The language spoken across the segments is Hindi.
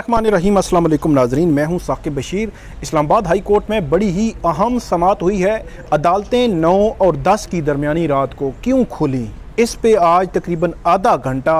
रहीम अस्सलाम वालेकुम नाजरीन, मैं हूं साकिब बशीर। इस्लामाबाद हाई कोर्ट में बड़ी ही अहम समाअत हुई है। अदालतें 9 और 10 की दरमियानी रात को क्यों खुली, इस पे आज तकरीबन आधा घंटा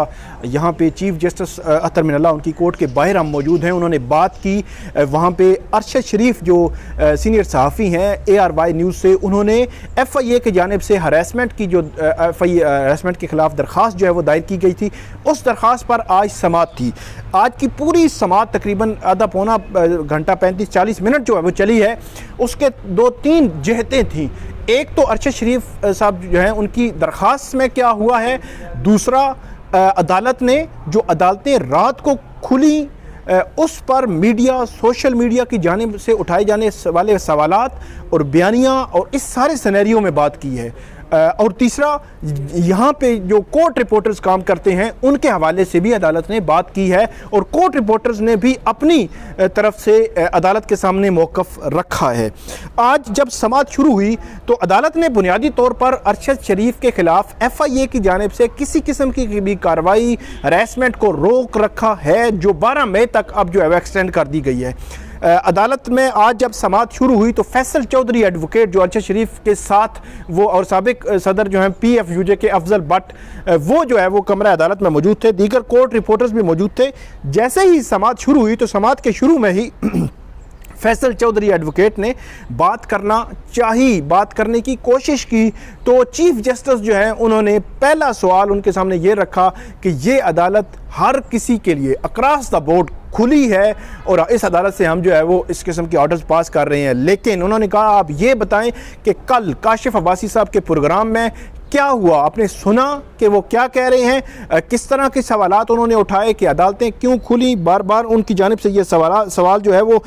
यहाँ पे चीफ जस्टिस अतर मिनल्ला उनकी कोर्ट के बाहर हम मौजूद हैं। उन्होंने बात की। वहाँ पे अरशद शरीफ जो सीनियर सहाफ़ी हैं ARY न्यूज़ से, उन्होंने FIA की जानिब से हरासमेंट की जो हरासमेंट के ख़िलाफ़ दरख्वास्त जो है वो दायर की गई थी, उस दरख्वास्त पर आज समाअत थी। आज की पूरी समाअत तकरीबन आधा पौना घंटा 35-40 मिनट जो है वो चली है। उसके 2-3 जहतें थीं। एक तो अरशद शरीफ साहब जो हैं उनकी दरख्वास्त में क्या हुआ है, दूसरा अदालत ने जो अदालतें रात को खुली उस पर मीडिया, सोशल मीडिया की जानिब से उठाए जाने वाले सवालात और बयानियाँ और इस सारे सिनेरियो में बात की है। और तीसरा, यहाँ पे जो कोर्ट रिपोर्टर्स काम करते हैं उनके हवाले से भी अदालत ने बात की है और कोर्ट रिपोर्टर्स ने भी अपनी तरफ से अदालत के सामने मौक़िफ़ रखा है। आज जब समाअत शुरू हुई तो अदालत ने बुनियादी तौर पर अरशद शरीफ के ख़िलाफ़ FIA की जानिब से किसी किस्म की भी कार्रवाई, हरासमेंट को रोक रखा है, जो 12 मई तक अब जो है एक्सटेंड कर दी गई है। अदालत में आज जब समाअत शुरू हुई तो फैसल चौधरी एडवोकेट जो अरशद शरीफ के साथ वो और साबिक सदर जो हैं PFUJ के अफजल भट्ट, वो जो है वो कमरा अदालत में मौजूद थे। दीगर कोर्ट रिपोर्टर्स भी मौजूद थे। जैसे ही समाअत शुरू हुई तो समाअत के शुरू में ही फैसल चौधरी एडवोकेट ने बात करने की कोशिश की तो चीफ जस्टिस जो है उन्होंने पहला सवाल उनके सामने ये रखा कि ये अदालत हर किसी के लिए अक्रॉस द बोर्ड खुली है और इस अदालत से हम जो है वो इस किस्म के ऑर्डर्स पास कर रहे हैं। लेकिन उन्होंने कहा, आप ये बताएं कि कल काशिफ अब्बासी साहब के प्रोग्राम में क्या हुआ, आपने सुना कि वो क्या कह रहे हैं, किस तरह के सवालात उन्होंने उठाए कि अदालतें क्यों खुली। बार बार उनकी जानिब से ये सवाल जो है वो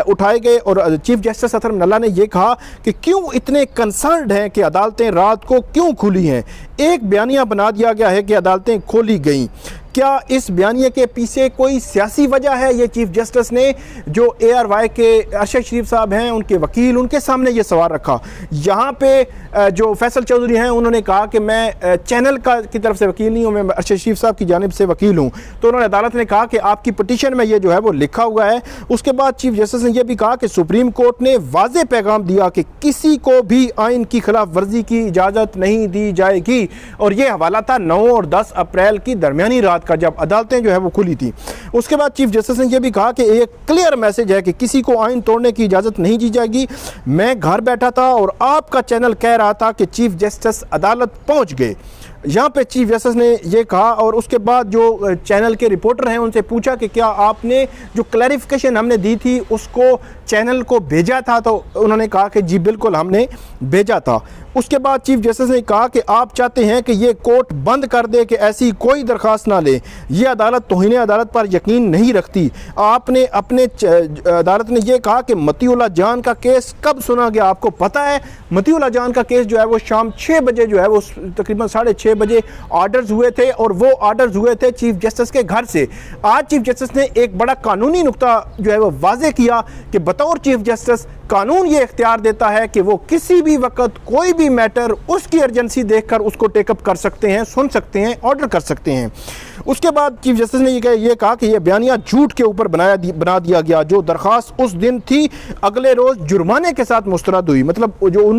उठाए गए और चीफ जस्टिस अतर मिनल्ला ने ये कहा कि क्यों इतने कंसर्न्ड हैं कि अदालतें रात को क्यों खुली हैं। एक बयानिया बना दिया गया है कि अदालतें खोली गईं। क्या इस बयानिए के पीछे कोई सियासी वजह है? ये चीफ जस्टिस ने जो ARY के अरशद शरीफ साहब हैं, उनके वकील, उनके सामने ये सवाल रखा। यहाँ पे जो फैसल चौधरी हैं उन्होंने कहा कि मैं चैनल की तरफ से वकील नहीं हूँ, मैं अरशद शरीफ साहब की जानिब से वकील हूँ। तो उन्होंने अदालत ने कहा कि आपकी पटिशन में ये जो है वो लिखा हुआ है। उसके बाद चीफ जस्टिस ने यह भी कहा कि सुप्रीम कोर्ट ने वाज़ेह पैगाम दिया कि किसी को भी आइन की खिलाफ वर्जी की इजाज़त नहीं दी जाएगी। और ये हवाला था 9 और 10 अप्रैल की दरमियानी रात का, जब अदालतें जो है वो खुली थी। उसके बाद चीफ जस्टिस ने यह भी कहा कि एक क्लियर मैसेज है कि किसी को आइन तोड़ने की इजाज़त नहीं दी जाएगी। मैं घर बैठा था और आपका चैनल कह रहा था कि चीफ जस्टिस अदालत पहुंच गए। यहाँ पे चीफ जस्टिस ने ये कहा और उसके बाद जो चैनल के रिपोर्टर हैं उनसे पूछा कि क्या आपने जो क्लैरिफिकेशन हमने दी थी उसको चैनल को भेजा था, तो उन्होंने कहा कि जी बिल्कुल हमने भेजा था। उसके बाद चीफ जस्टिस ने कहा कि आप चाहते हैं कि ये कोर्ट बंद कर दे कि ऐसी कोई दरख्वास्त ना ले, ये अदालत तौहीन अदालत पर यकीन नहीं रखती। आपने अपने अदालत ने यह कहा कि मतीउल्लाह जान का केस कब सुना गया, आपको पता है? मतीउल्लाह जान का केस जो है वो शाम 6 बजे जो है वो तकरीबन 6:30 बजे ऑर्डर्स हुए थे और वो ऑर्डर्स हुए थे चीफ जस्टिस के घर से। आज चीफ जस्टिस ने एक बड़ा कानूनी नुक्ता जो है वो वाज़ेह किया कि बतौर चीफ जस्टिस कानून ये इख्तियार देता है कि वो किसी भी वक्त कोई भी मैटर उसकी अर्जेंसी देखकर उसको टेकअप कर सकते हैं, सुन सकते हैं, ऑर्डर कर सकते हैं। उसके बाद चीफ जस्टिस ने ये कहा कि यह बयानिया झूठ के ऊपर बना दिया गया। जो दरख्वास्त उस दिन थी अगले रोज़ जुर्माने के साथ मुस्तरद हुई। मतलब जो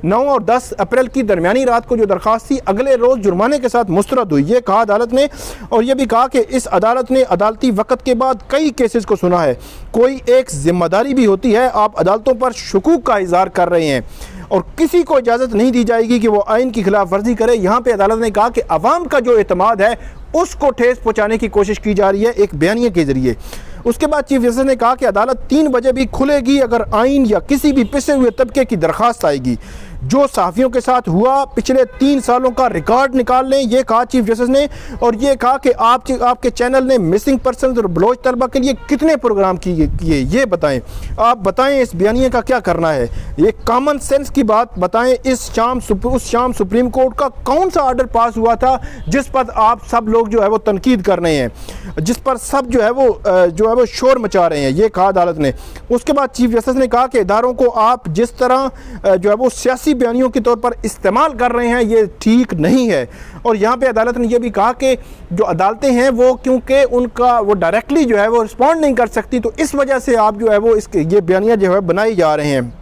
9 और 10 अप्रैल की दरमियानी रात को जो दरख्वास्त थी अगले रोज़ जुर्माने के साथ मुस्तरद हुई, ये कहा अदालत ने। और यह भी कहा कि इस अदालत ने अदालती वक़्त के बाद कई केसेस को सुना है। कोई एक जिम्मेदारी भी होती है, आप अदालतों पर शुकूक का इज़हार कर रहे हैं और किसी को इजाज़त नहीं दी जाएगी कि वो आइन की खिलाफ वर्जी करे। यहाँ पे अदालत ने कहा कि अवाम का जो एतमाद है उसको ठेस पहुँचाने की कोशिश की जा रही है एक बयानिए के ज़रिए। उसके बाद चीफ जस्टिस ने कहा कि अदालत 3 बजे भी खुलेगी अगर आइन या किसी भी पिछड़े हुए तबके की दरख्वास्त आएगी। जो सहाफ़ियों के साथ हुआ पिछले 3 सालों का रिकॉर्ड निकाल लें, ये कहा चीफ जस्टिस ने। और ये कहा कि आपके चैनल ने मिसिंग पर्सन और बलोच तलबा के लिए कितने प्रोग्राम किए ये बताएं। आप बताएं इस बयानिए का क्या करना है, ये कॉमन सेंस की बात बताएं। उस शाम सुप्रीम कोर्ट का कौन सा ऑर्डर पास हुआ था जिस पर आप सब लोग जो है वो तनकीद कर रहे हैं, जिस पर सब जो है वो शोर मचा रहे हैं, ये कहा अदालत ने। उसके बाद चीफ जस्टिस ने कहा कि इदारों को आप जिस तरह जो है वो सियासी सियासी बयानियों के तौर पर इस्तेमाल कर रहे हैं, ये ठीक नहीं है। और यहाँ पे अदालत ने यह भी कहा कि जो अदालतें हैं वो क्योंकि उनका वो डायरेक्टली जो है वो रिस्पॉन्ड नहीं कर सकती, तो इस वजह से आप जो है वो इसके ये बयानियाँ जो है बनाई जा रहे हैं।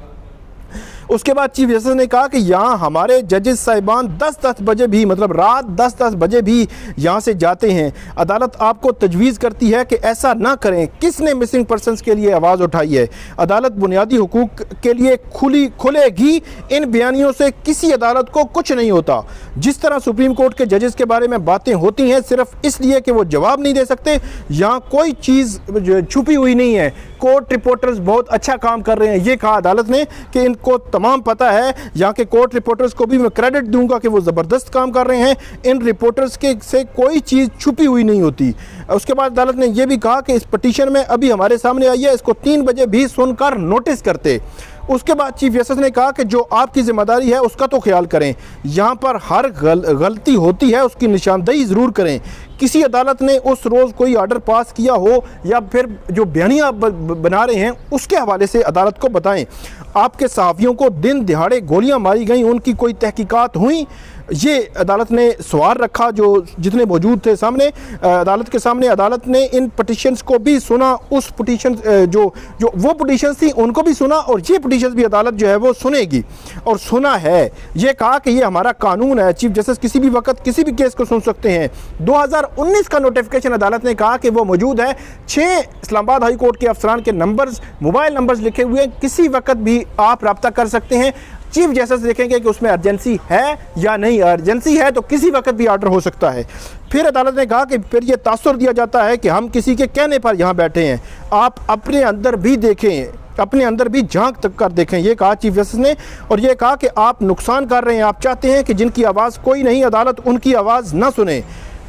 उसके बाद चीफ जस्टिस ने कहा कि यहाँ हमारे जजेस साहिबान 10-10 बजे भी, मतलब रात 10-10 बजे भी यहाँ से जाते हैं। अदालत आपको तजवीज़ करती है कि ऐसा ना करें। किसने मिसिंग पर्सनस के लिए आवाज़ उठाई है? अदालत बुनियादी हुकूक के लिए खुलेगी। इन बयानियों से किसी अदालत को कुछ नहीं होता। जिस तरह सुप्रीम कोर्ट के जजेस के बारे में बातें होती हैं सिर्फ इसलिए कि वो जवाब नहीं दे सकते, यहाँ कोई चीज़ छुपी हुई नहीं है। कोर्ट रिपोर्टर्स बहुत अच्छा काम कर रहे हैं, ये कहा अदालत ने कि इनको तमाम पता है। यहाँ के कोर्ट रिपोर्टर्स को भी मैं क्रेडिट दूंगा कि वो ज़बरदस्त काम कर रहे हैं। इन रिपोर्टर्स के से कोई चीज़ छुपी हुई नहीं होती। उसके बाद अदालत ने यह भी कहा कि इस पटिशन में अभी हमारे सामने आई है, इसको 3 बजे भी सुनकर नोटिस करते। उसके बाद चीफ जस्टिस ने कहा कि जो आपकी जिम्मेदारी है उसका तो ख्याल करें। यहाँ पर हर गलती होती है, उसकी निशानदेही ज़रूर करें। किसी अदालत ने उस रोज़ कोई आर्डर पास किया हो या फिर जो बयानियाँ बना रहे हैं उसके हवाले से अदालत को बताएं। आपके सहाफ़ियों को दिन दिहाड़े गोलियां मारी गई, उनकी कोई तहकीकात हुई? ये अदालत ने सवाल रखा जो जितने मौजूद थे सामने अदालत के सामने। अदालत ने इन पटिशन्स को भी सुना, उस पटिशन जो वो पटिशन्स थी उनको भी सुना, और ये पटिशन्स भी अदालत जो है वो सुनेगी और सुना है। ये कहा कि ये हमारा कानून है, चीफ जस्टिस किसी भी वक्त किसी भी केस को सुन सकते हैं। 2019 का नोटिफिकेशन अदालत ने कहा कि वो मौजूद है। 6 इस्लामाबाद हाई कोर्ट के अफसरान के नंबर्स, मोबाइल नंबर्स लिखे हुए हैं, किसी वक्त भी आप रब्ता कर सकते हैं। चीफ जस्टिस देखेंगे कि उसमें अर्जेंसी है या नहीं। अर्जेंसी है तो किसी वक्त भी ऑर्डर हो सकता है। फिर अदालत ने कहा कि फिर ये तासुर दिया जाता है कि हम किसी के कहने पर यहाँ बैठे हैं। आप अपने अंदर भी देखें, अपने अंदर भी झांक तक कर देखें, ये कहा चीफ जस्टिस ने। और ये कहा कि आप नुकसान कर रहे हैं, आप चाहते हैं कि जिनकी आवाज़ कोई नहीं, अदालत उनकी आवाज़ ना सुने।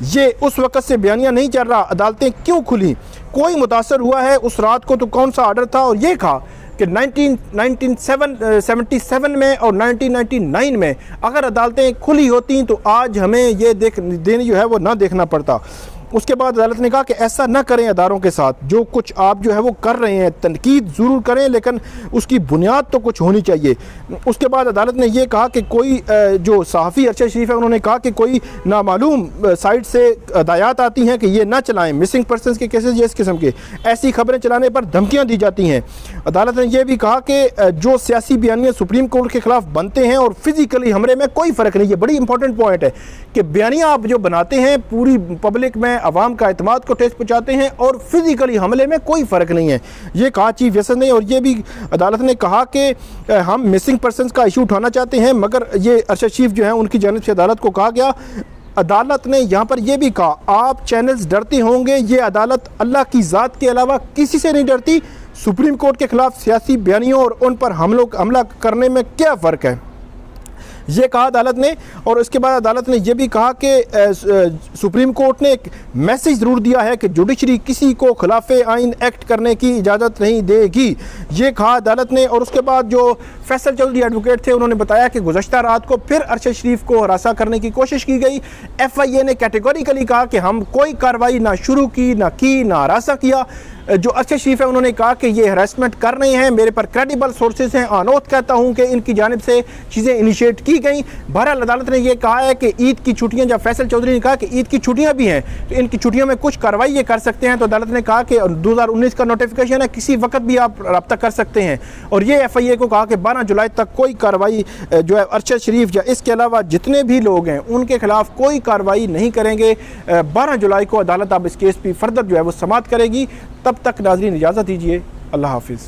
ये उस वक़्त से बयानिया नहीं चल रहा, अदालतें क्यों खुली, कोई मुतासर हुआ है उस रात को तो कौन सा ऑर्डर था? और ये कहा कि 1977 में और 1999 में अगर अदालतें खुली होती तो आज हमें ये देने जो है वो ना देखना पड़ता। उसके बाद अदालत ने कहा कि ऐसा ना करें अदारों के साथ, जो कुछ आप जो है वो कर रहे हैं तनकीद ज़रूर करें लेकिन उसकी बुनियाद तो कुछ होनी चाहिए। उसके बाद अदालत ने यह कहा कि कोई जो सहाफ़ी अरशद शरीफ है उन्होंने कहा कि कोई नामालूम साइट से हदायत आती हैं कि ये ना चलाएं, मिसिंग पर्सनस के केसेस या इस किस्म के ऐसी खबरें चलाने पर धमकियाँ दी जाती हैं। अदालत ने यह भी कहा कि जो सियासी बयानियाँ सुप्रीम कोर्ट के ख़िलाफ़ बनते हैं और फिज़िकली हमले में कोई फ़र्क नहीं है। बड़ी इंपॉर्टेंट पॉइंट है कि बयानियाँ आप जो बनाते हैं पूरी पब्लिक में अवाम का एतमाद को ठेस पहुँचाते हैं और फिज़िकली हमले में कोई फ़र्क नहीं है, ये कहा चीफ जस्टिस ने। और ये भी अदालत ने कहा कि हम मिसिंग पर्सनस का इशू उठाना चाहते हैं, मगर ये अरशद शरीफ जो है उनकी जानिब से अदालत को कहा गया। अदालत ने यहाँ पर यह भी कहा आप चैनल्स डरते होंगे, ये अदालत अल्लाह की ज़ात के अलावा किसी से नहीं डरती। सुप्रीम कोर्ट के ख़िलाफ़ सियासी बयानियों और उन पर हमला करने में क्या फ़र्क है, ये कहा अदालत ने। और उसके बाद अदालत ने यह भी कहा कि सुप्रीम कोर्ट ने एक मैसेज ज़रूर दिया है कि जुडिशरी किसी को खिलाफ आइन एक्ट करने की इजाज़त नहीं देगी, ये कहा अदालत ने। और उसके बाद जो फैसल चौधरी एडवोकेट थे उन्होंने बताया कि गुज़श्ता रात को फिर अरशद शरीफ को हरासा करने की कोशिश की गई। FIA ने कैटेगोरिकली कहा कि हम कोई कार्रवाई ना शुरू की, ना हरासा किया। जो अरशद शरीफ है उन्होंने कहा कि ये हरासमेंट कर रहे हैं, मेरे पर क्रेडिबल सोर्सेज हैं, आनोत कहता हूं कि इनकी जानिब से चीज़ें इनिशिएट की गई। बहरहाल अदालत ने यह कहा है कि ईद की छुट्टियां, जब फैसल चौधरी ने कहा कि ईद की छुट्टियां भी हैं तो इनकी छुट्टियों में कुछ कार्रवाई ये कर सकते हैं, तो अदालत ने कहा कि 2019 का नोटिफिकेशन है, किसी वक्त भी आप रब्ता कर सकते हैं। और ये FIA को कहा कि 12 जुलाई तक कोई कार्रवाई जो है अरशद शरीफ या इसके अलावा जितने भी लोग हैं उनके खिलाफ कोई कार्रवाई नहीं करेंगे। 12 जुलाई को अदालत अब इस केस पर फर्दर जो है वो समाअत करेगी। तब तक नाज़रीन इजाज़त दीजिए, अल्लाह हाफिज़।